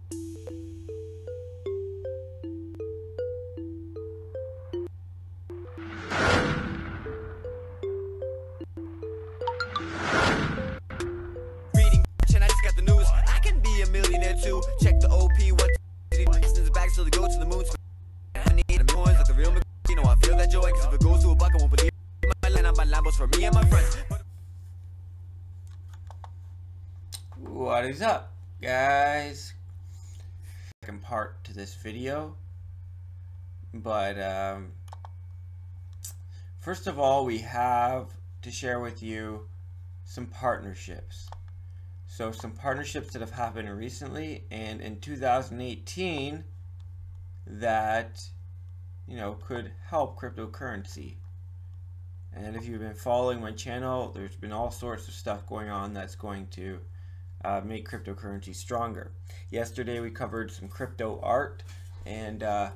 Reading and I just got the news. I can be a millionaire too. Check the OP, what the back so they go to the moon. I need a million like the real you know I feel that joy, cause if it goes to a buck I won't believe my line on my Lambos for me and my friends. What is up, guys? Second part to this video, but first of all, we have to share with you some partnerships. So some partnerships that have happened recently and in 2018 that, you know, could help cryptocurrency. And if you've been following my channel, there's been all sorts of stuff going on that's going to make cryptocurrency stronger. Yesterday we covered some crypto art, and I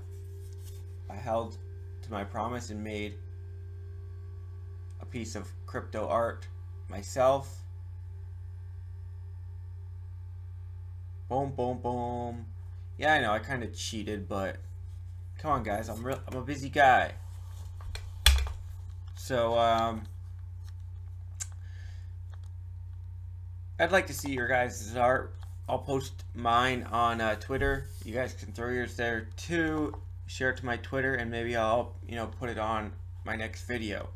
held to my promise and made a piece of crypto art myself. Boom, boom, boom. Yeah, I know I kind of cheated, but come on, guys, I'm a busy guy. So I'd like to see your guys' art. I'll post mine on Twitter. You guys can throw yours there too. Share it to my Twitter, and maybe I'll, you know, put it on my next video.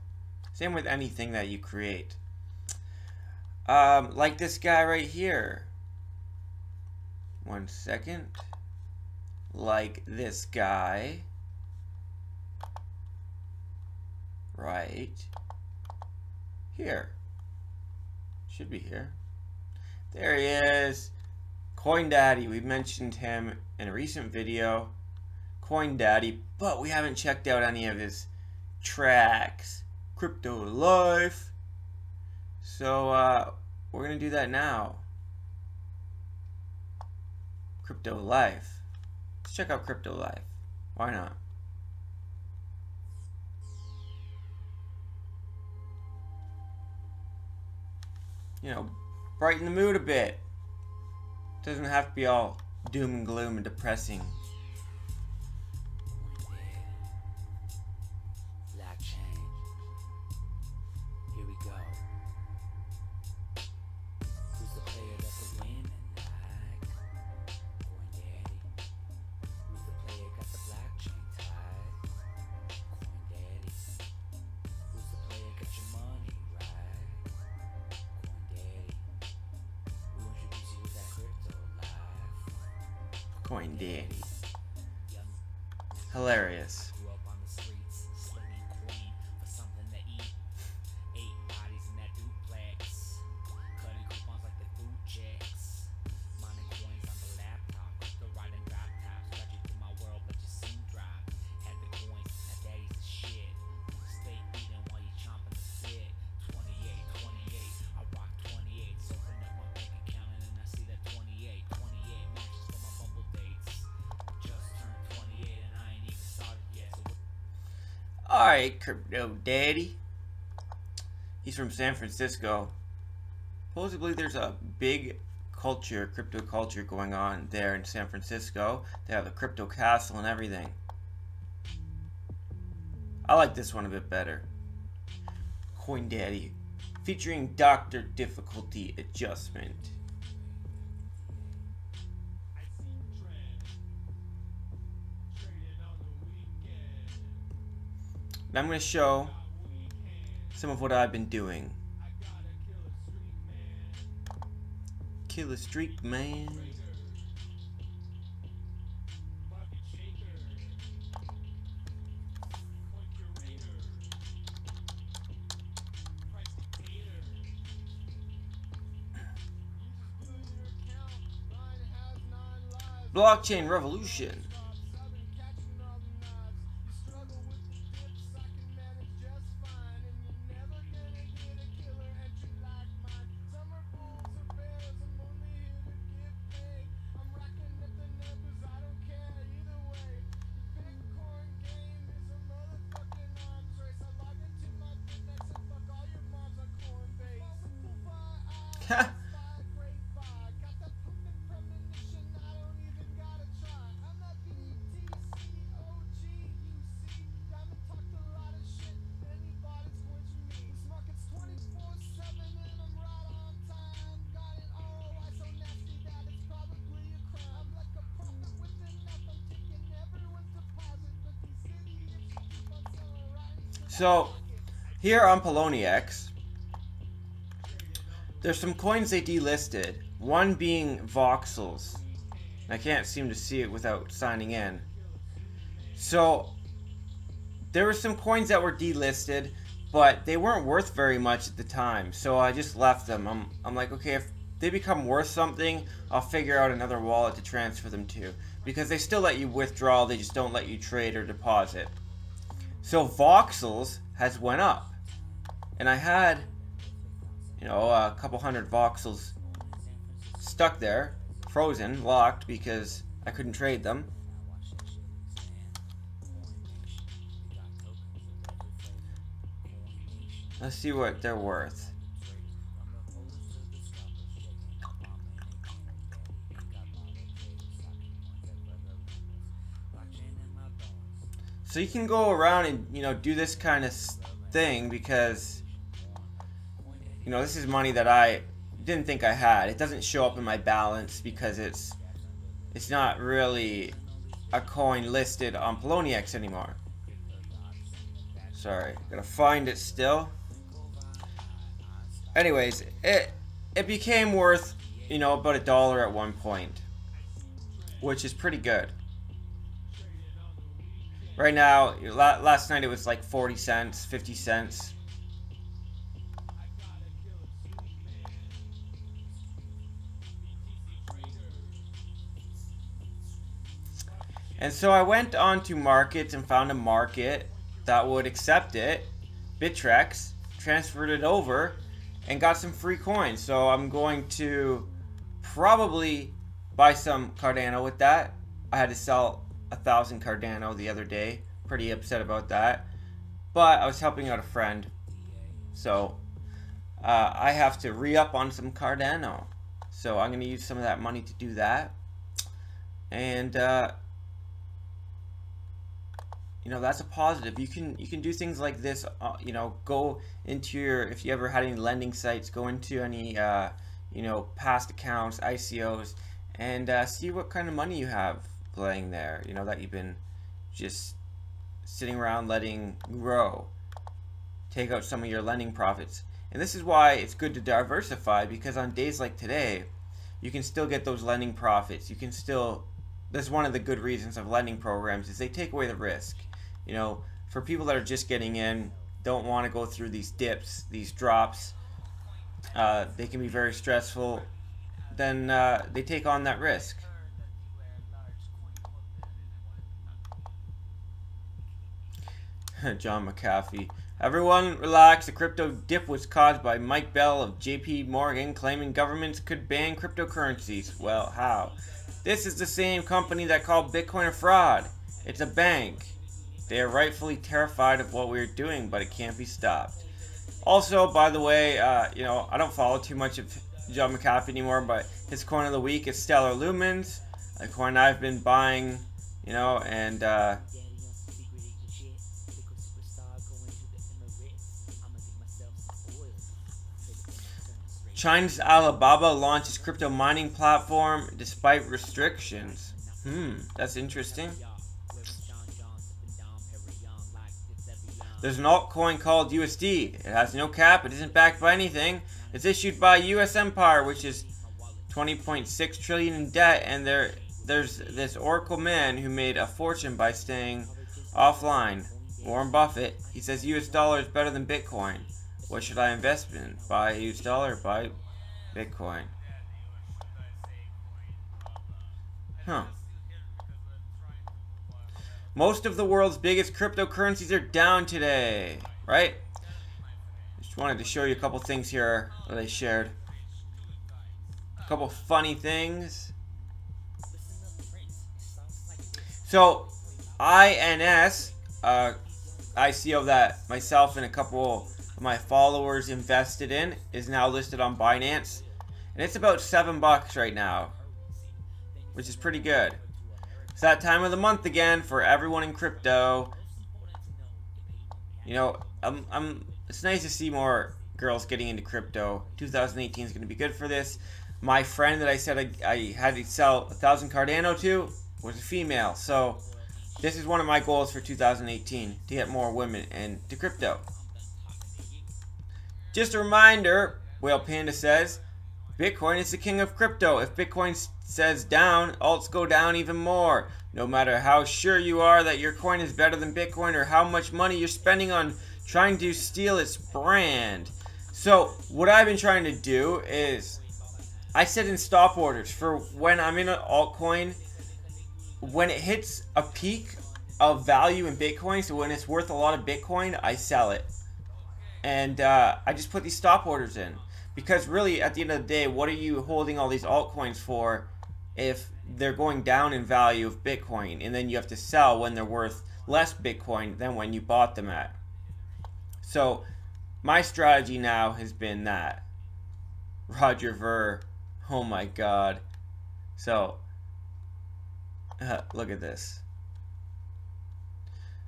Same with anything that you create. Like this guy right here. One second. Like this guy. Right here. Should be here. There he is. Coindaddy. We mentioned him in a recent video. Coindaddy, but we haven't checked out any of his tracks. Crypto Life. So we're gonna do that now. Crypto Life. Let's check out Crypto Life. Why not? You know, brighten the mood a bit. Doesn't have to be all doom and gloom and depressing. Here we go. Who's the player that the women like? Coindaddy. Who's the player got the blockchain tied? Coindaddy. Who's the player got your money right? Coindaddy. We introduce you to that crypto life. Coindaddy. Hilarious. Grew up on the streets, slinging coin for something to eat. 8 bodies in that duplex, cutting coupons like the food checks. Mining coins on the laptop, crypto riding drop tops. Got you through my world, but you soon drop. Had the coins, now daddy's the shit. Stay eating while you chomping the spit. 28, 28, I rock 28. Open up my bank account and I see that 28, 28 matches for my bumble dates. Just turned 28 and I ain't even started yet. So Alright, Crypto Daddy. He's from San Francisco. Supposedly there's a big culture, crypto culture going on there in San Francisco. They have a crypto castle and everything. I like this one a bit better. Coindaddy, featuring Dr. Difficulty Adjustment. And I'm going to show some of what I've been doing. Kill a streak, man. Blockchain revolution. So here on Poloniex, there's some coins they delisted. One being voxels. I can't seem to see it without signing in. So there were some coins that were delisted, but they weren't worth very much at the time. So I just left them. I'm like, okay, if they become worth something, I'll figure out another wallet to transfer them to. Because they still let you withdraw, they just don't let you trade or deposit. So voxels has went up. And I had, you know, a couple hundred voxels stuck there, frozen, locked, because I couldn't trade them. Let's see what they're worth. So you can go around and, you know, do this kind of thing because, you know, this is money that I didn't think I had. It doesn't show up in my balance because it's not really a coin listed on Poloniex anymore. Sorry, gotta find it still. Anyways, it became worth, you know, about $1 at one point, which is pretty good. Right now, last night it was like 40 cents, 50 cents. And so I went on to markets and found a market that would accept it. Bittrex, transferred it over, and got some free coins. So I'm going to probably buy some Cardano with that. I had to sell 1,000 Cardano the other day. Pretty upset about that. But I was helping out a friend. So I have to re-up on some Cardano. So I'm going to use some of that money to do that. And you know, that's a positive. You can do things like this. You know, go into your, if you ever had any lending sites, go into any you know, past accounts, ICOs, and see what kind of money you have playing there. You know, that you've been just sitting around letting grow. Take out some of your lending profits. And this is why it's good to diversify, because on days like today, you can still get those lending profits. You can still, that's one of the good reasons of lending programs, is they take away the risk. You know, for people that are just getting in, don't want to go through these dips, these drops, they can be very stressful, then they take on that risk. John McAfee. Everyone relax, the crypto dip was caused by Mike Bell of JP Morgan claiming governments could ban cryptocurrencies. Well, how? This is the same company that called Bitcoin a fraud. It's a bank. They are rightfully terrified of what we're doing, but it can't be stopped. Also, by the way, you know, I don't follow too much of John McAfee anymore, but his coin of the week is Stellar Lumens, a coin I've been buying, you know, and China's Alibaba launches crypto mining platform despite restrictions. That's interesting. There's an altcoin called USD. It has no cap. It isn't backed by anything. It's issued by US Empire, which is 20.6 trillion in debt, and there's this Oracle man who made a fortune by staying offline. Warren Buffett. He says US dollar is better than Bitcoin. What should I invest in? Buy a US dollar, buy Bitcoin. Huh. Most of the world's biggest cryptocurrencies are down today, right? Just wanted to show you a couple things here that I shared. A couple funny things. So, INS, ICO that myself and a couple of my followers invested in, is now listed on Binance. And it's about $7 right now, which is pretty good. It's that time of the month again for everyone in crypto. You know, it's nice to see more girls getting into crypto. 2018 is going to be good for this. My friend that I said I had to sell 1,000 Cardano to was a female. So this is one of my goals for 2018, to get more women into crypto. Just a reminder, Whale Panda says, Bitcoin is the king of crypto. If Bitcoin says down, alts go down even more. No matter how sure you are that your coin is better than Bitcoin or how much money you're spending on trying to steal its brand. So what I've been trying to do is I set in stop orders for when I'm in an altcoin. When it hits a peak of value in Bitcoin, so when it's worth a lot of Bitcoin, I sell it. And I just put these stop orders in. Because really, at the end of the day, what are you holding all these altcoins for if they're going down in value of Bitcoin? And then you have to sell when they're worth less Bitcoin than when you bought them at. So my strategy now has been that. Roger Ver. Oh my god. So, look at this.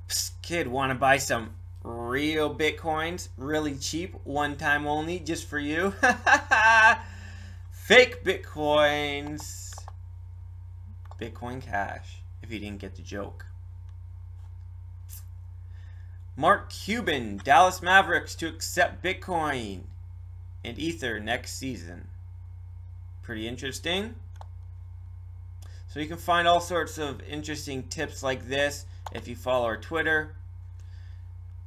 Psst, kid, want to buy some real Bitcoins? Really cheap, one time only, just for you? Fake Bitcoins. Bitcoin Cash, if you didn't get the joke. Mark Cuban, Dallas Mavericks to accept Bitcoin and Ether next season. Pretty interesting. So you can find all sorts of interesting tips like this if you follow our Twitter.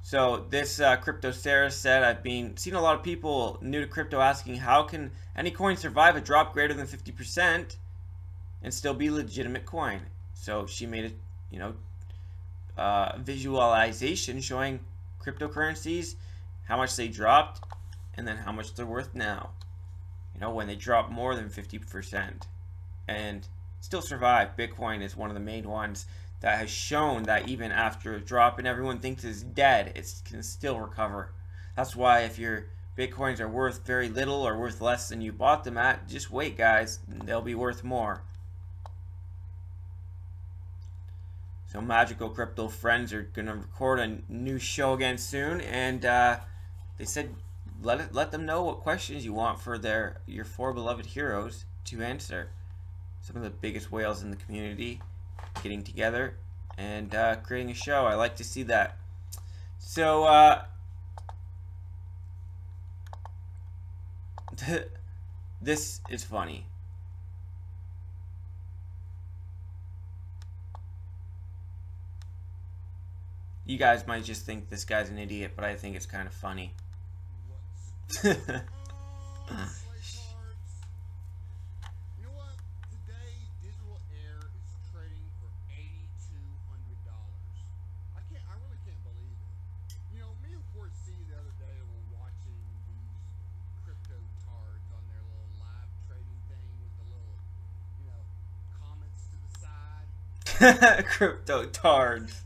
So this Crypto Sarah said, I've seen a lot of people new to crypto asking how can any coin survive a drop greater than 50% and still be legitimate coin. So she made a visualization showing cryptocurrencies, how much they dropped, and then how much they're worth now. You know, when they drop more than 50% and still survive. Bitcoin is one of the main ones that has shown that even after a drop and everyone thinks it's dead, it can still recover. That's why if your Bitcoins are worth very little or worth less than you bought them at, just wait, guys. They'll be worth more. So Magical Crypto Friends are going to record a new show again soon, and they said let them know what questions you want for your four beloved heroes to answer. Some of the biggest whales in the community getting together and creating a show. I like to see that. So this is funny. You guys might just think this guy's an idiot, but I think it's kind of funny. Crypto tards.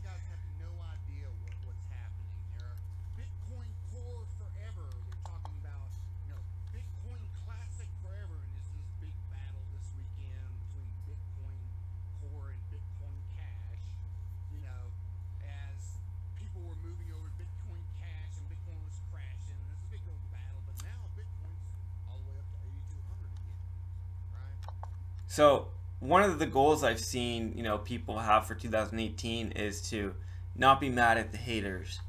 So one of the goals I've seen, people have for 2018 is to not be mad at the haters,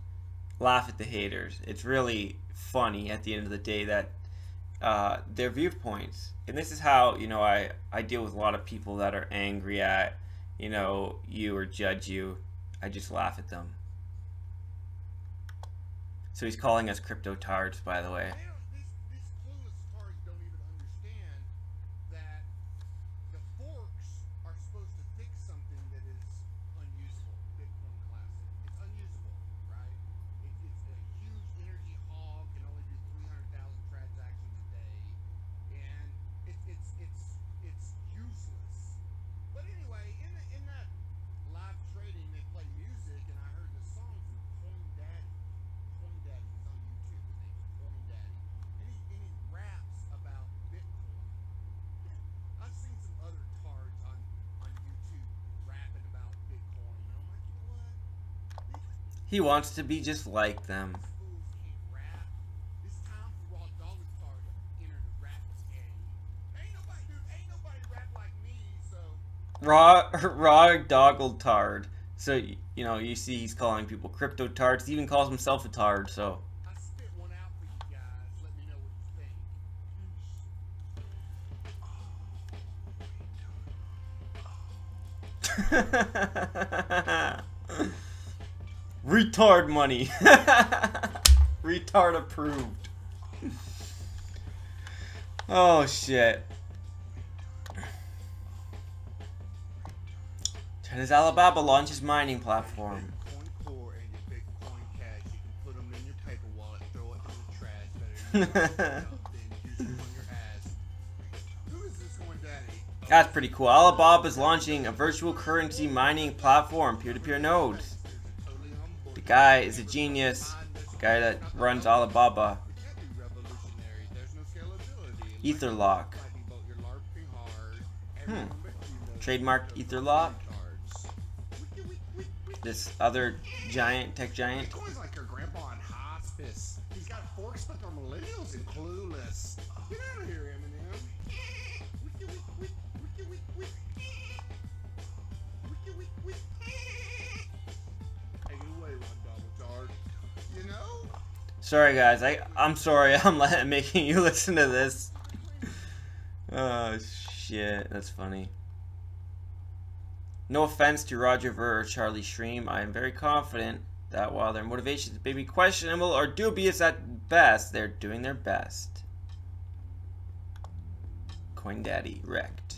laugh at the haters. It's really funny at the end of the day that their viewpoints. And this is how, I deal with a lot of people that are angry at, you or judge you. I just laugh at them. So he's calling us crypto tards, by the way. He wants to be just like them. Raw Doggled Tard. So, you know, you see he's calling people crypto tards. He even calls himself a tard, so. I spit one out for you guys. Let me know what you think. Retard money. Retard approved. Oh, shit. China's Alibaba launches mining platform. Bitcoin Core and your Bitcoin Cash. You can put them in your paper wallet, throw it in the trash. Better than use them on your ass. Who is this Coindaddy? That's pretty cool. Alibaba is launching a virtual currency mining platform, peer-to-peer nodes. The guy is a genius. The guy that runs Alibaba. Etherlock. Trademarked Etherlock. This other giant, tech giant. Bitcoin's like your grandpa on hospice. He's got forks, but they're millennials and clueless. Get out of here, Eminem. Take it away, one double tard. You know? Sorry guys, I'm sorry I'm making you listen to this. Oh shit, that's funny. No offense to Roger Ver or Charlie Shrem, I am very confident that while their motivations may be questionable or dubious at best, they're doing their best. Coindaddy, wrecked.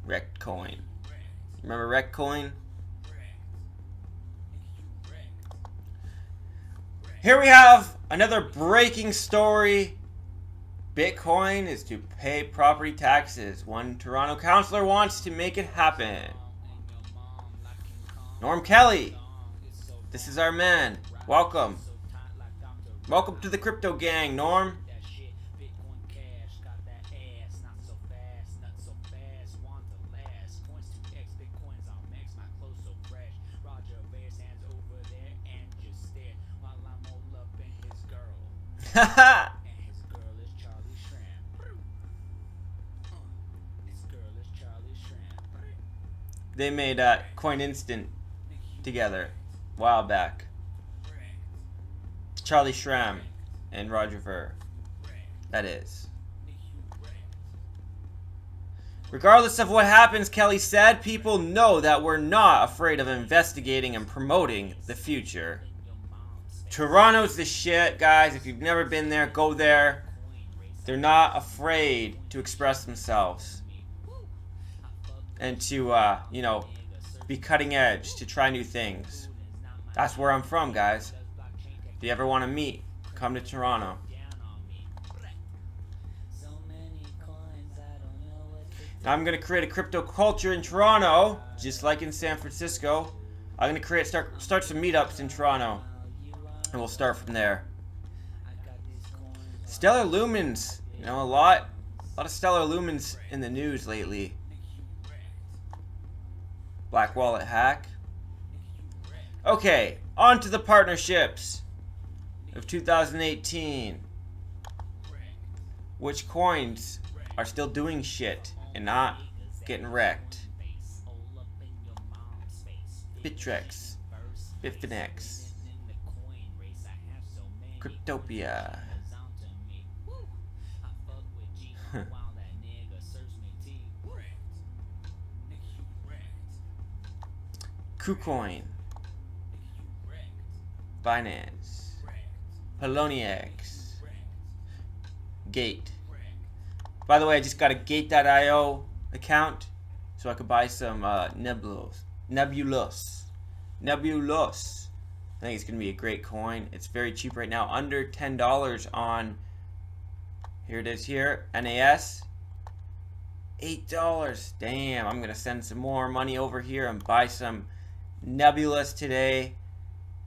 Wrecked coin. Remember wrecked coin? Here we have another breaking story. Bitcoin is to pay property taxes. One Toronto councillor wants to make it happen. Norm Kelly, this is our man. Welcome. Welcome to the crypto gang, Norm. Haha. They made Coin Instant together a while back. Charlie Schramm and Roger Ver. That is. Regardless of what happens, Kelly said, people know that we're not afraid of investigating and promoting the future. Toronto's the shit, guys. If you've never been there, go there. They're not afraid to express themselves. And to, you know, be cutting edge, to try new things. That's where I'm from, guys. If you ever want to meet, come to Toronto. Now I'm going to create a crypto culture in Toronto, just like in San Francisco. I'm going to start some meetups in Toronto. And we'll start from there. Stellar Lumens. You know, a lot of Stellar Lumens in the news lately. Black Wallet hack. Okay, on to the partnerships of 2018. Which coins are still doing shit and not getting wrecked? Bittrex, Bitconnect, Cryptopia. KuCoin, Binance, Poloniex, Gate. By the way, I just got a Gate.io account so I could buy some Nebulous. I think it's gonna be a great coin. It's very cheap right now, under $10 on. Here it is here, NAS. $8. Damn, I'm gonna send some more money over here and buy some Nebulous today.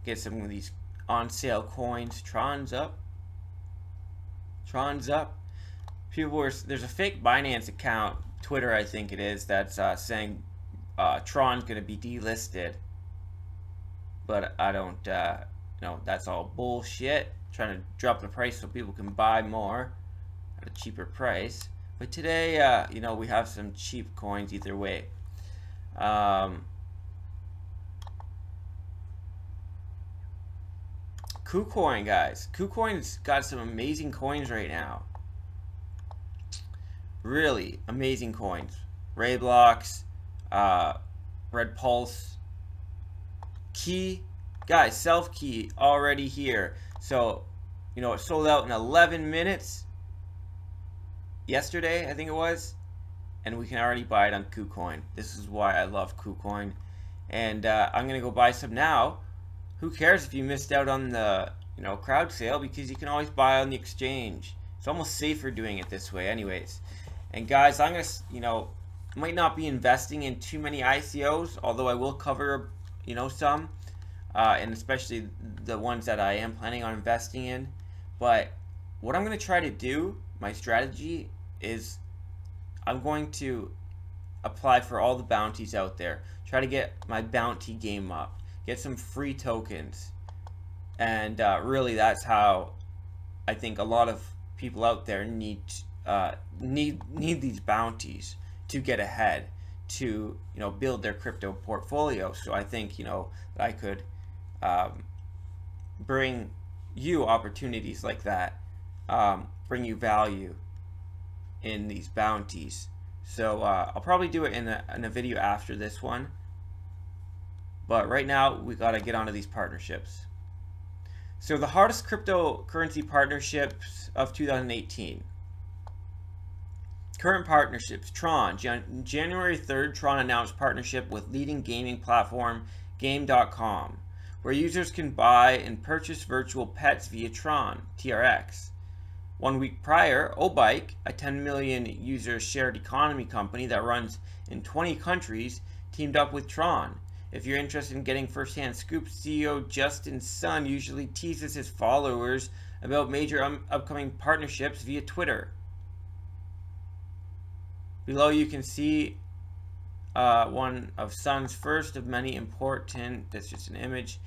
Get some of these on sale coins. Tron's up. Tron's up. There's a fake Binance account, Twitter I think it is, that's saying Tron's gonna be delisted. But I don't no, that's all bullshit. Trying to drop the price so people can buy more at a cheaper price. But today, you know, we have some cheap coins either way. KuCoin, guys. KuCoin's got some amazing coins right now. Really amazing coins. Rayblocks, Red Pulse, Key, guys. Self Key already here. So, you know, it sold out in 11 minutes yesterday, I think it was, and we can already buy it on KuCoin. This is why I love KuCoin, and I'm gonna go buy some now. Who cares if you missed out on the, you know, crowd sale, because you can always buy on the exchange. It's almost safer doing it this way anyways. And guys, I'm gonna, you know, might not be investing in too many ICOs, although I will cover, you know, some, and especially the ones that I am planning on investing in. But what I'm gonna try to do, my strategy is, I'm going to apply for all the bounties out there, try to get my bounty game up, get some free tokens, and really that's how I think a lot of people out there need these bounties to get ahead, to, you know, build their crypto portfolio. So I think, you know, that I could bring you opportunities like that, bring you value in these bounties. So I'll probably do it in a video after this one, but right now we gotta get onto these partnerships. So the hardest cryptocurrency partnerships of 2018. Current partnerships. Tron. January 3rd, Tron announced partnership with leading gaming platform Game.com, where users can buy and purchase virtual pets via Tron, TRX. 1 week prior, Obike, a 10 million user shared economy company that runs in 20 countries, teamed up with Tron. If you're interested in getting first-hand scoops, CEO Justin Sun usually teases his followers about major upcoming partnerships via Twitter. Below you can see one of Sun's first of many important, that's just an image,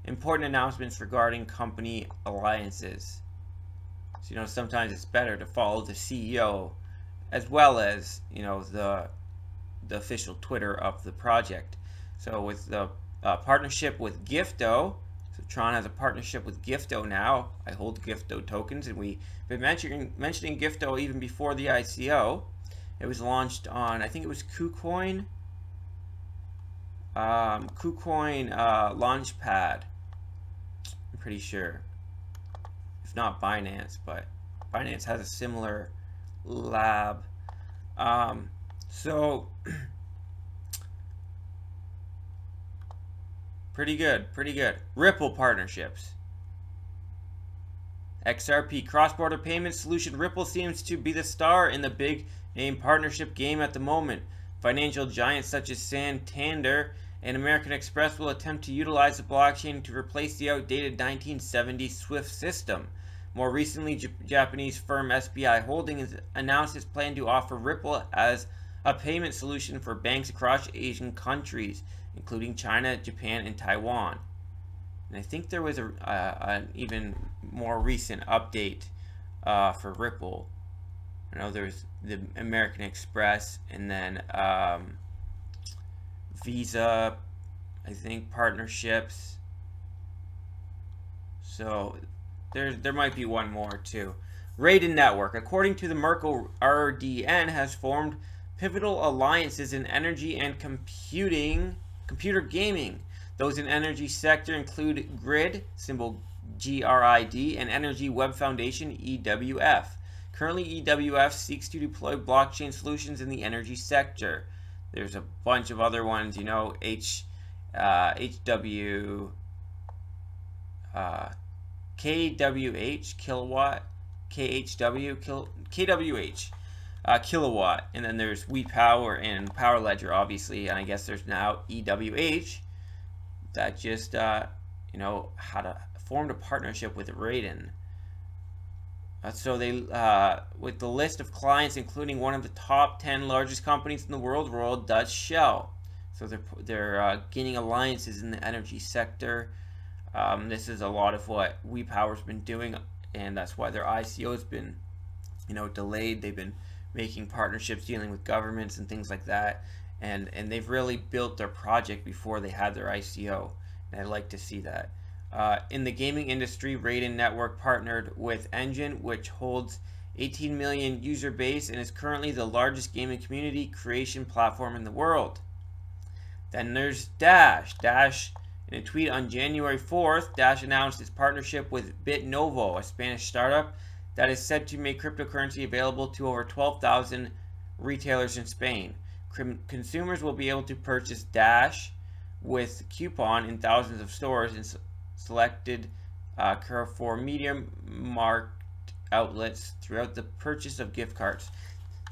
important announcements regarding company alliances. So, you know, sometimes it's better to follow the CEO as well as, you know, the official Twitter of the project. So with the partnership with Gifto, so Tron has a partnership with Gifto now. I hold Gifto tokens, and we've been mentioning Gifto even before the ICO. It was launched on, I think it was KuCoin, Launchpad, I'm pretty sure. If not Binance, but Binance has a similar lab. So pretty good. Ripple partnerships. XRP, cross-border payment solution. Ripple seems to be the star in the big name partnership game at the moment. Financial giants such as Santander and American Express will attempt to utilize the blockchain to replace the outdated 1970s SWIFT system. More recently, Japanese firm SBI Holdings announced its plan to offer Ripple as a payment solution for banks across Asian countries, including China, Japan, and Taiwan. And I think there was an even more recent update for Ripple. I know there's the American Express, and then Visa, I think, partnerships. So there might be one more too. Raiden Network, according to the Merkle, RDN has formed pivotal alliances in energy and computer gaming. Those in energy sector include Grid, symbol GRID, and Energy Web Foundation, EWF. Currently, EWF seeks to deploy blockchain solutions in the energy sector. There's a bunch of other ones, you know, KWH, kilowatt, KWH, kilowatt, and then there's WePower and Power Ledger, obviously, and I guess there's now EWH that just, you know, formed a partnership with Raiden. So they, with the list of clients, including one of the top 10 largest companies in the world, Royal Dutch Shell. So they're gaining alliances in the energy sector. This is a lot of what WePower's been doing, and that's why their ICO has been, you know, delayed. They've been making partnerships, dealing with governments and things like that, and they've really built their project before they had their ICO, and I like to see that. In the gaming industry, Raiden Network partnered with Engine, which holds 18 million user base and is currently the largest gaming community creation platform in the world. Then there's Dash. Dash, in a tweet on January 4th, Dash announced its partnership with BitNovo, a Spanish startup that is said to make cryptocurrency available to over 12,000 retailers in Spain. Consumers will be able to purchase Dash with coupon in thousands of stores and selected Carrefour Media Markt outlets throughout the purchase of gift cards.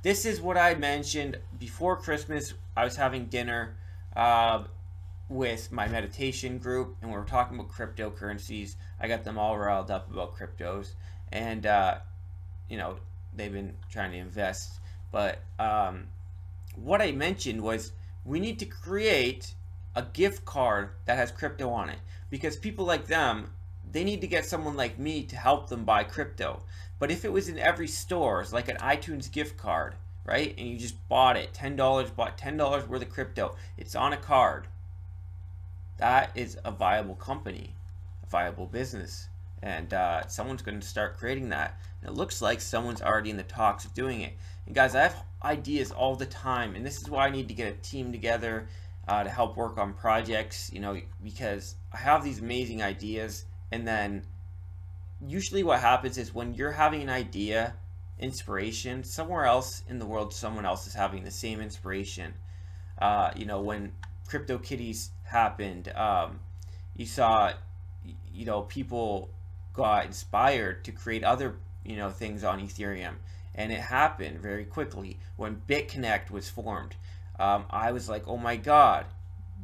This is what I mentioned before Christmas. I was having dinner with my meditation group, and we were talking about cryptocurrencies. I got them all riled up about cryptos, and you know, they've been trying to invest. But what I mentioned was we need to create a gift card that has crypto on it, because people like them, they need to get someone like me to help them buy crypto. But if it was in every store, it's like an iTunes gift card, right? And you just bought it, $10, bought $10 worth of crypto. It's on a card. That is a viable company, a viable business. And someone's going to start creating that. And it looks like someone's already in the talks of doing it. And guys, I have ideas all the time. And this is why I need to get a team together to help work on projects, you know, because I have these amazing ideas. And then usually what happens is when you're having an idea, inspiration, somewhere else in the world, someone else is having the same inspiration. You know, when CryptoKitties happened, you saw, you know, people got inspired to create other, you know, things on Ethereum, and it happened very quickly. When Bitconnect was formed, I was like, oh my god,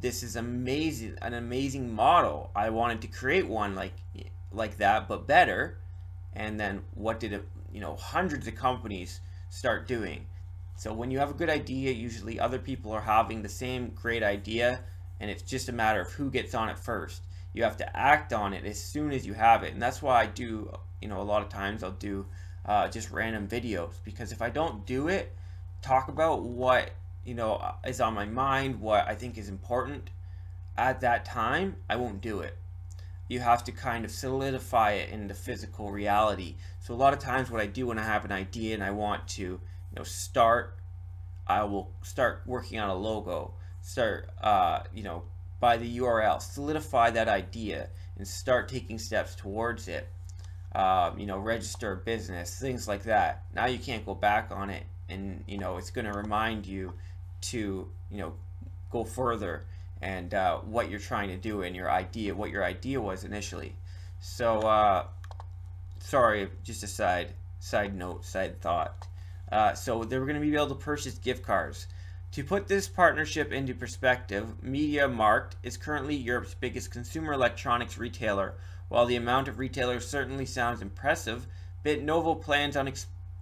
this is amazing, an amazing model. I wanted to create one like that, but better. And then what did it, you know, hundreds of companies start doing? So when you have a good idea, usually other people are having the same great idea, and it's just a matter of who gets on it first. You have to act on it as soon as you have it. And that's why I do, you know, a lot of times I'll do just random videos, because if I don't do it, talk about what, you know, is on my mind, what I think is important at that time, I won't do it. You have to kind of solidify it into physical reality. So a lot of times what I do when I have an idea and I want to, you know, I will start working on a logo, start, you know, by the URL, solidify that idea and start taking steps towards it. You know, register a business, things like that. Now you can't go back on it, and, you know, it's going to remind you to, you know, go further and what you're trying to do and your idea, what your idea was initially. So, sorry, just a side note, side thought. So they were going to be able to purchase gift cards. To put this partnership into perspective, MediaMarkt is currently Europe's biggest consumer electronics retailer. While the amount of retailers certainly sounds impressive, BitNovo plans on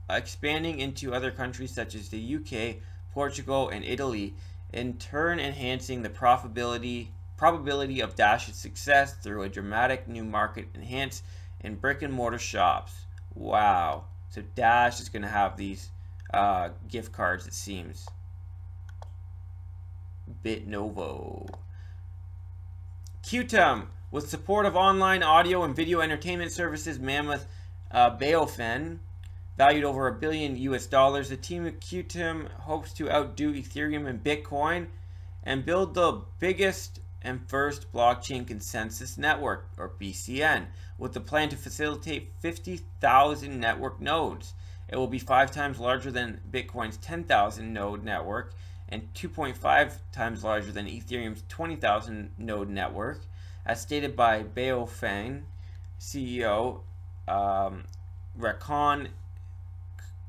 expanding into other countries such as the UK, Portugal, and Italy, in turn enhancing the probability of Dash's success through a dramatic new market enhanced in brick-and-mortar shops. Wow. So Dash is going to have these gift cards, it seems. BitNovo. Qtum, with support of online audio and video entertainment services mammoth Baofen, valued over $1 billion US, the team at Qtum hopes to outdo Ethereum and Bitcoin and build the biggest and first blockchain consensus network, or BCN, with the plan to facilitate 50,000 network nodes. It will be 5 times larger than Bitcoin's 10,000 node network and 2.5 times larger than Ethereum's 20,000 node network, as stated by Baofen CEO Rakon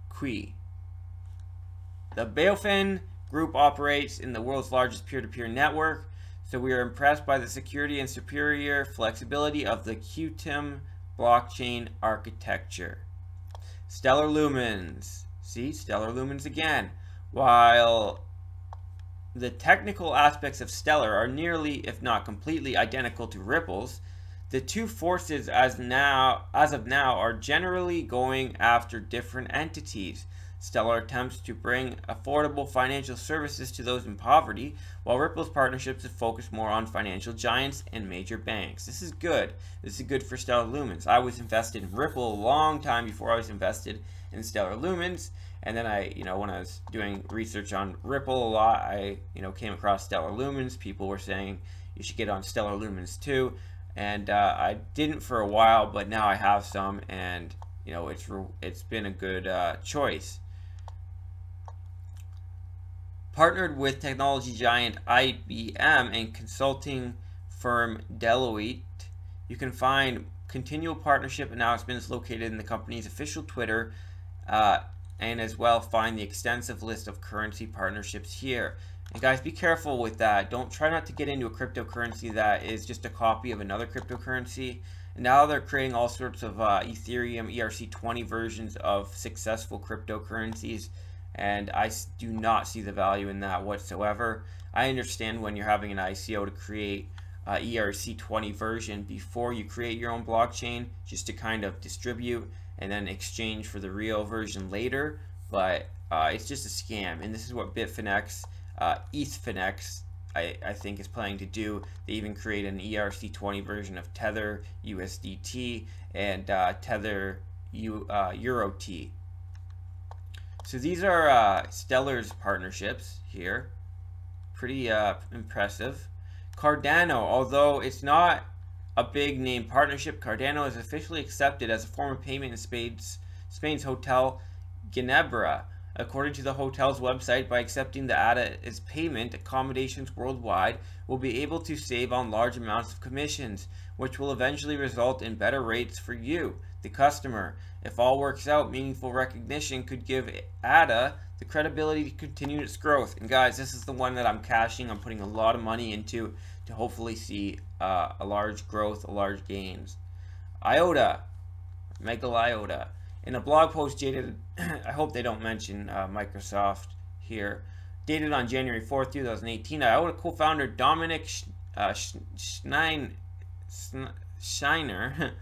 Kui. The Baofen group operates in the world's largest peer-to-peer network, so we are impressed by the security and superior flexibility of the Qtum blockchain architecture. Stellar Lumens. See, Stellar Lumens again. While the technical aspects of Stellar are nearly, if not completely, identical to Ripple's, the two forces as of now are generally going after different entities. Stellar attempts to bring affordable financial services to those in poverty, while Ripple's partnerships have focused more on financial giants and major banks. This is good. This is good for Stellar Lumens. I was invested in Ripple a long time before I was invested in Stellar Lumens. And then when I was doing research on Ripple a lot, I, came across Stellar Lumens. People were saying you should get on Stellar Lumens too. And I didn't for a while, but now I have some, and it's been a good choice. Partnered with technology giant IBM and consulting firm Deloitte, you can find continual partnership announcements located in the company's official Twitter, and as well find the extensive list of currency partnerships here. And guys, be careful with that. Try not to get into a cryptocurrency that is just a copy of another cryptocurrency. And now they're creating all sorts of Ethereum ERC20 versions of successful cryptocurrencies, and I do not see the value in that whatsoever. I understand when you're having an ICO to create ERC20 version before you create your own blockchain, just to kind of distribute and then exchange for the real version later, but it's just a scam. And this is what Bitfinex, Ethfinex, I think is planning to do. They even create an ERC20 version of Tether USDT and Tether EuroT. So these are Stellar's partnerships here. Pretty impressive. Cardano, although it's not a big name partnership, Cardano is officially accepted as a form of payment in Spain's Hotel Ginebra. According to the hotel's website, by accepting the ADA as payment, accommodations worldwide will be able to save on large amounts of commissions, which will eventually result in better rates for you, the customer. If all works out, meaningful recognition could give ADA the credibility to continue its growth. And guys, this is the one that I'm cashing. I'm putting a lot of money into to hopefully see a large growth, a large gains. IOTA, Mega IOTA. In a blog post dated, I hope they don't mention Microsoft here, dated on January 4th, 2018, IOTA co-founder Dominic Scheiner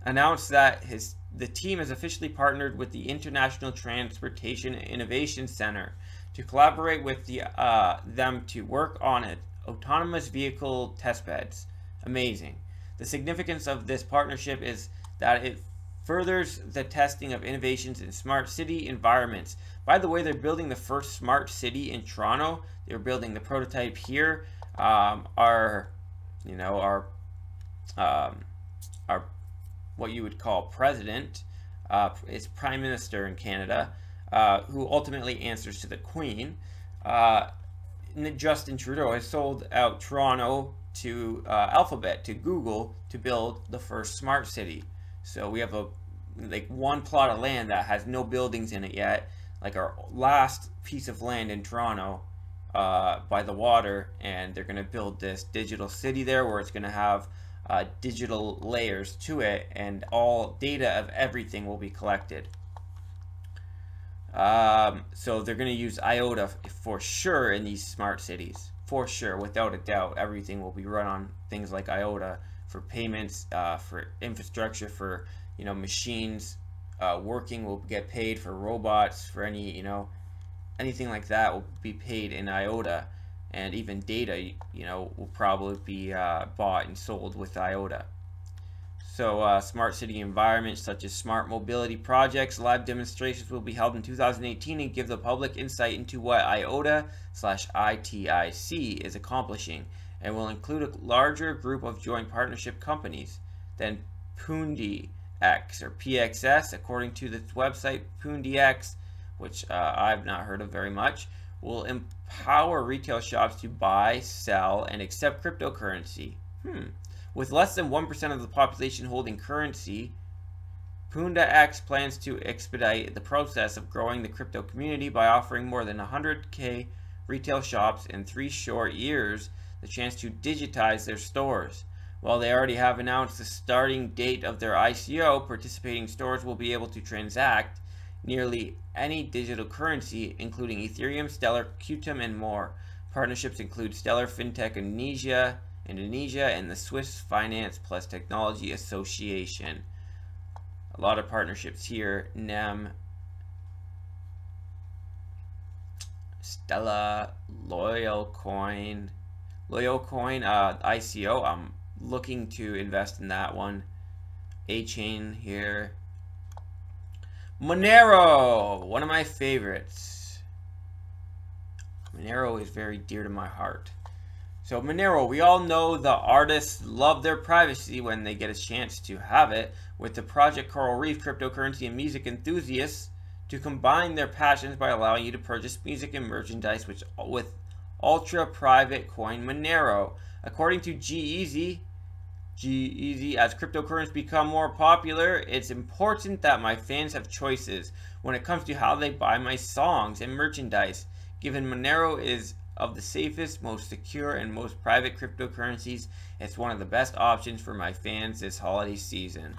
announced that the team has officially partnered with the International Transportation Innovation Center to collaborate with them to work on autonomous vehicle testbeds. Amazing. The significance of this partnership is that it furthers the testing of innovations in smart city environments. By the way, they're building the first smart city in Toronto. They're building the prototype here. Our what you would call president is Prime Minister in Canada, who ultimately answers to the Queen. Justin Trudeau has sold out Toronto to Alphabet, to Google, to build the first smart city. So we have one plot of land that has no buildings in it yet, like our last piece of land in Toronto by the water, and they're going to build this digital city there where it's going to have digital layers to it, and all data of everything will be collected. So they're going to use IOTA for sure in these smart cities, for sure, without a doubt. Everything will be run on things like IOTA for payments, for infrastructure, for machines working will get paid, for robots, for any anything like that will be paid in IOTA, and even data will probably be bought and sold with IOTA. So smart city environments such as smart mobility projects, live demonstrations will be held in 2018 and give the public insight into what IOTA/ITIC is accomplishing, and will include a larger group of joint partnership companies than Pundi X or PXS. According to the website, Pundi X, which I've not heard of very much, will empower retail shops to buy, sell, and accept cryptocurrency. With less than 1% of the population holding currency, Punda X plans to expedite the process of growing the crypto community by offering more than 100,000 retail shops in 3 short years the chance to digitize their stores. While they already have announced the starting date of their ICO, participating stores will be able to transact nearly any digital currency, including Ethereum, Stellar, Qtum, and more. Partnerships include Stellar Fintech Indonesia, and the Swiss Finance Plus Technology Association. A lot of partnerships here. NEM, Stella, Loyal Coin ICO. I'm looking to invest in that one. A-Chain here. Manero, one of my favorites. Manero is very dear to my heart. So Manero, we all know the artists love their privacy when they get a chance to have it. With the Project Coral Reef, cryptocurrency and music enthusiasts to combine their passions by allowing you to purchase music and merchandise with ultra-private coin Manero. According to G-Eazy, as cryptocurrencies become more popular, it's important that my fans have choices when it comes to how they buy my songs and merchandise. Given Manero is of the safest, most secure, and most private cryptocurrencies, it's one of the best options for my fans this holiday season.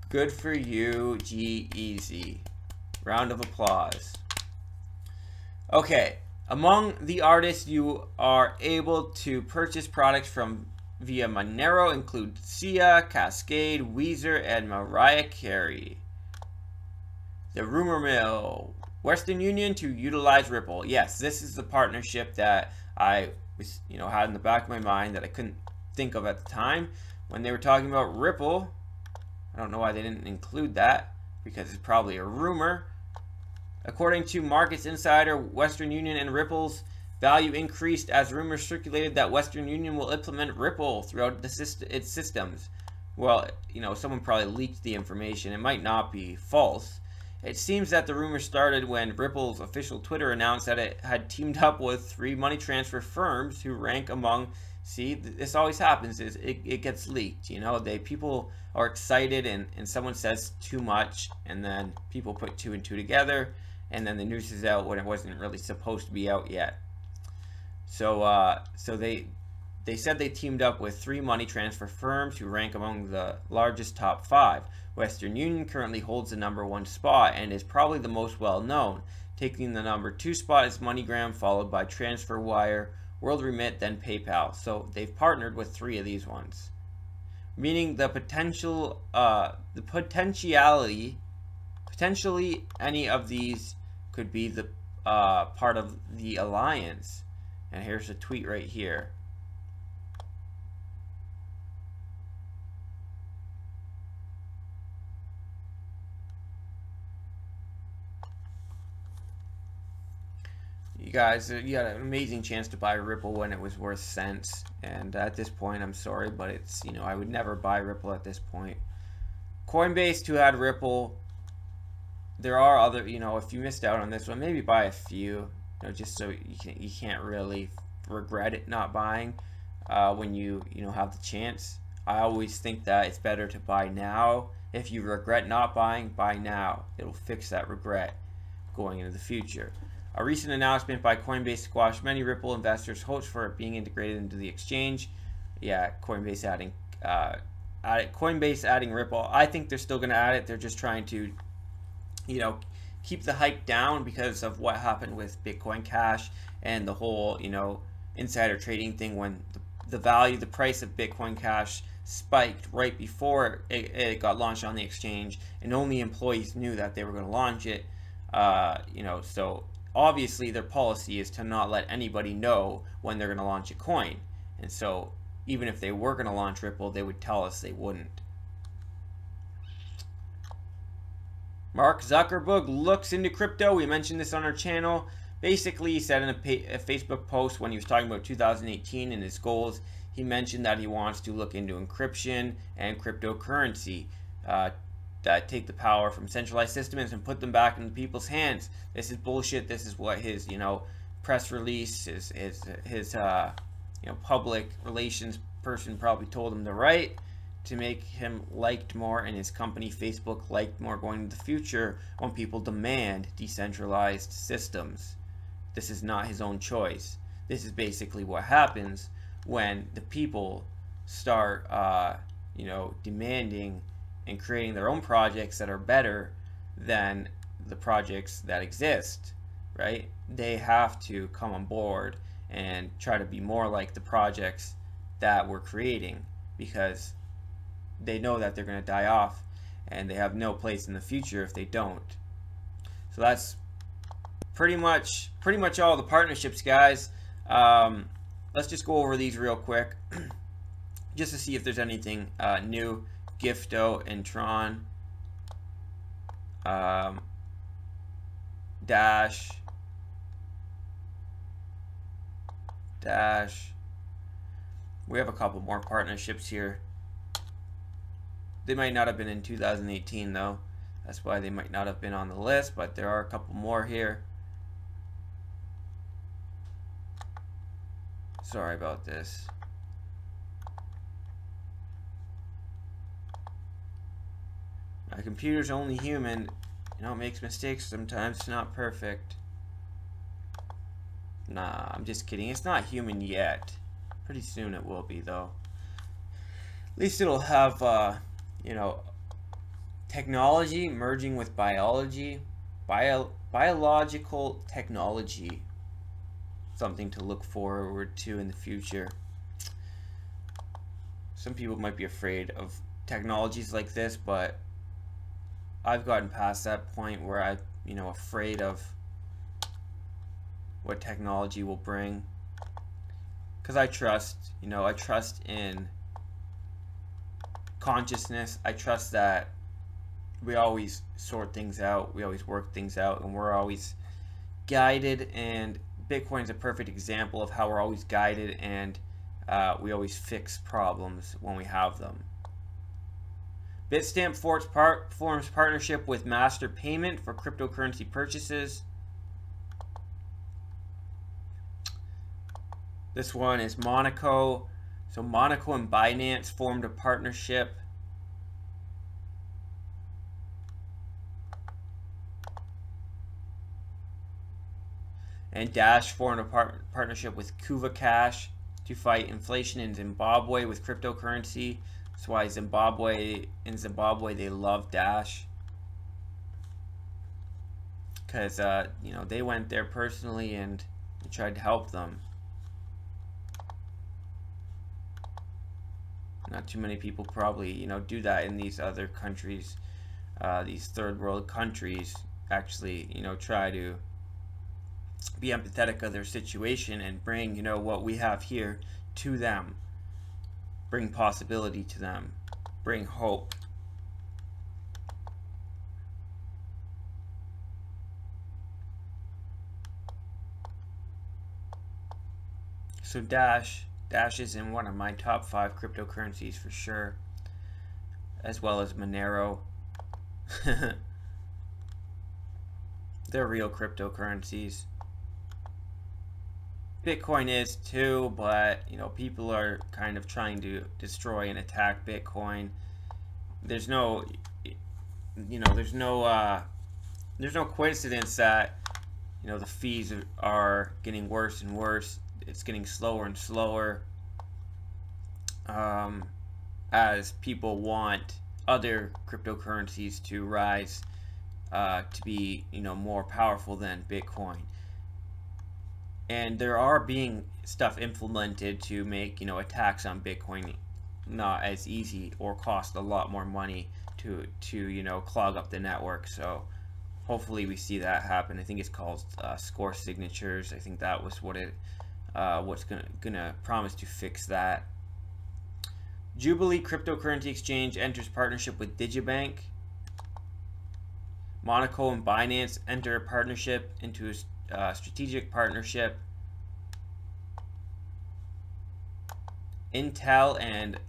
Good for you, G-Eazy. Round of applause. Okay, among the artists you are able to purchase products from via Manero include Sia, Cascade, Weezer, and Mariah Carey. The rumor mill. Western Union to utilize Ripple. Yes, this is the partnership that I was, had in the back of my mind that I couldn't think of at the time when they were talking about Ripple. I don't know why they didn't include that, because it's probably a rumor. According to Markets Insider, Western Union and Ripple's value increased as rumors circulated that Western Union will implement Ripple throughout its systems. Well, someone probably leaked the information. It might not be false. It seems that the rumor started when Ripple's official Twitter announced that it had teamed up with 3 money transfer firms who rank among. See, this always happens. Is it gets leaked. People are excited and someone says too much, and then people put 2 and 2 together, and then the news is out when it wasn't really supposed to be out yet. So they said they teamed up with 3 money transfer firms who rank among the largest top 5. Western Union currently holds the #1 spot and is probably the most well known. Taking the #2 spot is MoneyGram, followed by TransferWire, WorldRemit, then PayPal. So they've partnered with 3 of these ones, meaning potentially any of these could be the part of the alliance. And here's a tweet right here. You guys, you had an amazing chance to buy Ripple when it was worth cents, and at this point, I'm sorry, but it's, I would never buy Ripple at this point. Coinbase too had Ripple. There are other, if you missed out on this one, maybe buy a few, just so you can't really regret it not buying when you have the chance. I always think that it's better to buy now. If you regret not buying, buy now. It'll fix that regret going into the future. A recent announcement by Coinbase squashed many Ripple investors' hopes for it being integrated into the exchange. Yeah, Coinbase adding Ripple. I think they're still going to add it. They're just trying to, keep the hype down because of what happened with Bitcoin Cash and the whole, insider trading thing when the price of Bitcoin Cash spiked right before it got launched on the exchange, and only employees knew that they were going to launch it. So obviously their policy is to not let anybody know when they're going to launch a coin. And so even if they were going to launch Ripple, they would tell us they wouldn't. Mark Zuckerberg looks into crypto. We mentioned this on our channel. Basically, he said in a Facebook post when he was talking about 2018 and his goals, he mentioned that he wants to look into encryption and cryptocurrency that take the power from centralized systems and put them back into people's hands. This is bullshit. This is what his press release, his public relations person probably told him to write to make him liked more and his company Facebook liked more going into the future when people demand decentralized systems. This is not his own choice. This is basically what happens when the people start demanding and creating their own projects that are better than the projects that exist, right? They have to come on board and try to be more like the projects that we're creating, because they know that they're going to die off and they have no place in the future if they don't. So that's pretty much all the partnerships, guys. Let's just go over these real quick, just to see if there's anything new. Gifto and Tron, Dash. We have a couple more partnerships here. They might not have been in 2018 though. That's why they might not have been on the list, but there are a couple more here. Sorry about this. My computer's only human. You know, it makes mistakes sometimes. It's not perfect. Nah, I'm just kidding. It's not human yet. Pretty soon it will be, though. At least it'll have, you know, technology merging with biology. Biological technology. Something to look forward to in the future. Some people might be afraid of technologies like this, but I've gotten past that point where I'm, you know, afraid of what technology will bring, because I trust, you know, I trust in consciousness. I trust that we always sort things out, we always work things out, and we're always guided, and Bitcoin's a perfect example of how we're always guided, and we always fix problems when we have them. BitStamp forms partnership with Master Payment for cryptocurrency purchases. This one is Monaco. So Monaco and Binance formed a partnership. And Dash formed a partnership with Kuva Cash to fight inflation in Zimbabwe with cryptocurrency. That's why in Zimbabwe they love Dash, because you know, they went there personally and tried to help them. Not too many people probably, you know, do that in these other countries, these third world countries. Actually, you know, try to be empathetic of their situation and bring, you know, what we have here to them. Bring possibility to them. Bring hope. So Dash is in one of my top 5 cryptocurrencies for sure, as well as Manero. They're real cryptocurrencies. Bitcoin is too, but you know, people are kind of trying to destroy and attack Bitcoin. There's no, you know, there's no coincidence that, you know, the fees are getting worse and worse. It's getting slower and slower, as people want other cryptocurrencies to rise, to be, you know, more powerful than Bitcoin. And there are being stuff implemented to make, you know, attacks on Bitcoin not as easy or cost a lot more money to you know, clog up the network. So hopefully we see that happen. I think it's called score signatures. I think that was what it what's gonna promise to fix that. Jubilee Cryptocurrency Exchange enters partnership with Digibank. Monaco and Binance enter a partnership into a strategic partnership. Intel and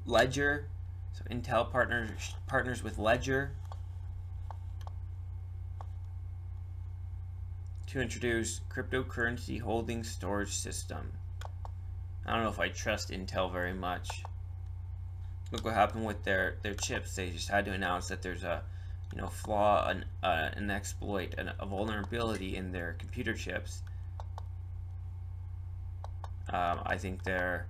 Ledger. So Intel partners with Ledger to introduce cryptocurrency holding storage system. I don't know if I trust Intel very much. Look what happened with their chips. They just had to announce that there's a, you know, flaw, an exploit, a vulnerability in their computer chips. I think they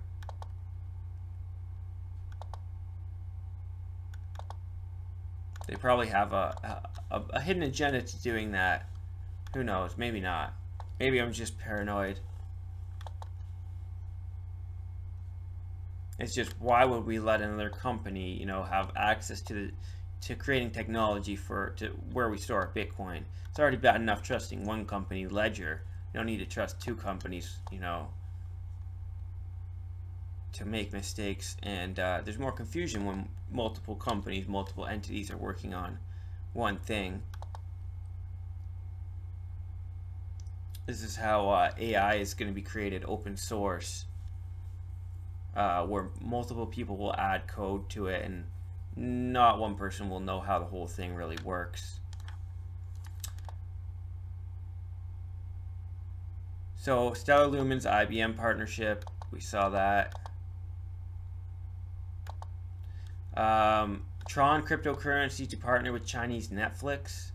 probably have a hidden agenda to doing that. Who knows? Maybe not. Maybe I'm just paranoid. It's just, why would we let another company, you know, have access to the, to creating technology to where we store our Bitcoin. It's already bad enough trusting one company, Ledger. You don't need to trust two companies, you know, to make mistakes. And there's more confusion when multiple companies, multiple entities are working on one thing. This is how AI is going to be created, open source, where multiple people will add code to it and not one person will know how the whole thing really works. So Stellar Lumen's IBM partnership, we saw that. Tron cryptocurrency to partner with Chinese Netflix.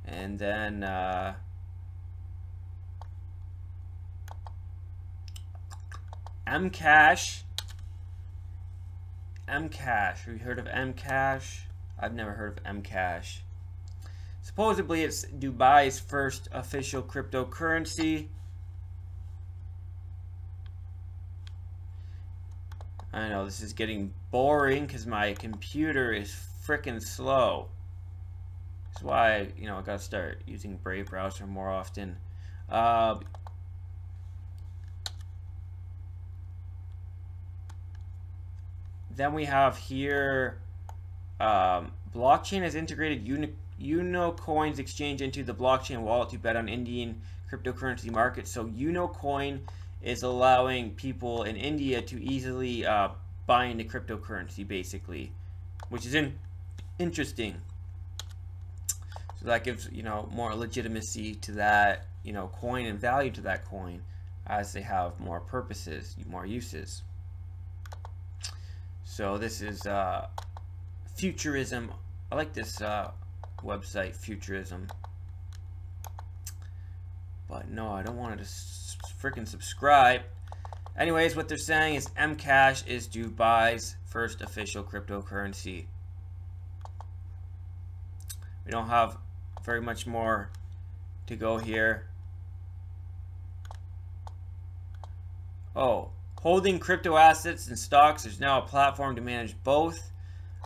And then Mcash. Mcash. Have you heard of Mcash? I've never heard of Mcash. Supposedly it's Dubai's first official cryptocurrency. I know this is getting boring because my computer is freaking slow. That's why, you know, I gotta start using Brave browser more often. Then we have here, blockchain has integrated Unocoin's exchange into the blockchain wallet to bet on Indian cryptocurrency market. So Unocoin is allowing people in India to easily buy into cryptocurrency, basically, which is interesting. So that gives, you know, more legitimacy to that, you know, coin and value to that coin as they have more purposes, more uses. So this is Futurism. I like this website, Futurism. But no, I don't want to freaking subscribe. Anyways, what they're saying is Mcash is Dubai's first official cryptocurrency. We don't have very much more to go here. Oh, holding crypto assets and stocks. There's now a platform to manage both.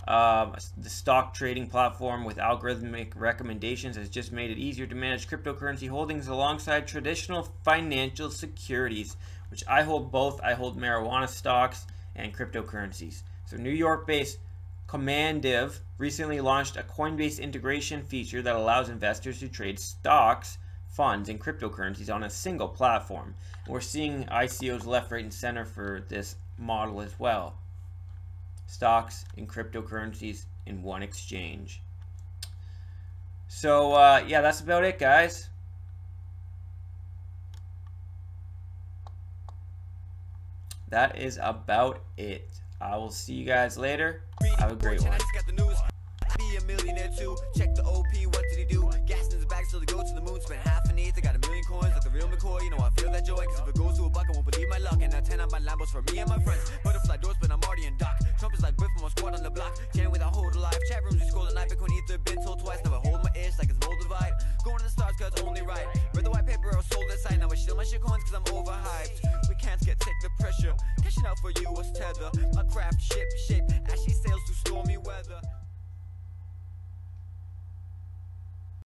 The stock trading platform with algorithmic recommendations has just made it easier to manage cryptocurrency holdings alongside traditional financial securities, which I hold both. I hold marijuana stocks and cryptocurrencies. So New York-based Commandiv recently launched a Coinbase integration feature that allows investors to trade stocks, funds, and cryptocurrencies on a single platform. And we're seeing ICOs left, right, and center for this model as well. Stocks and cryptocurrencies in one exchange. So yeah, that's about it, guys. That is about it. I will see you guys later. Have a great one. Be a millionaire too. Check the OP, what did he do? Gas in his bag so to go to the moon. Spent half an eighth, I got a million coins like a real McCoy. You know I feel that joy, cause if it goes to a buck I won't believe my luck. And a 10 on my Lambos for me and my friends. Butterfly doors but I'm already in dock. Trump is like Biff from a squad on the block. Chain with a hold alive. Chat rooms we scroll at night. Bitcoin ether been told twice. Never hold my ish like it's mold divide. Going to the stars cause it's only right. Read the white paper or sold that side. Now I steal my shit coins cause I'm overhyped. We can't take the pressure. Cashing out for you was tether. My craft ship shape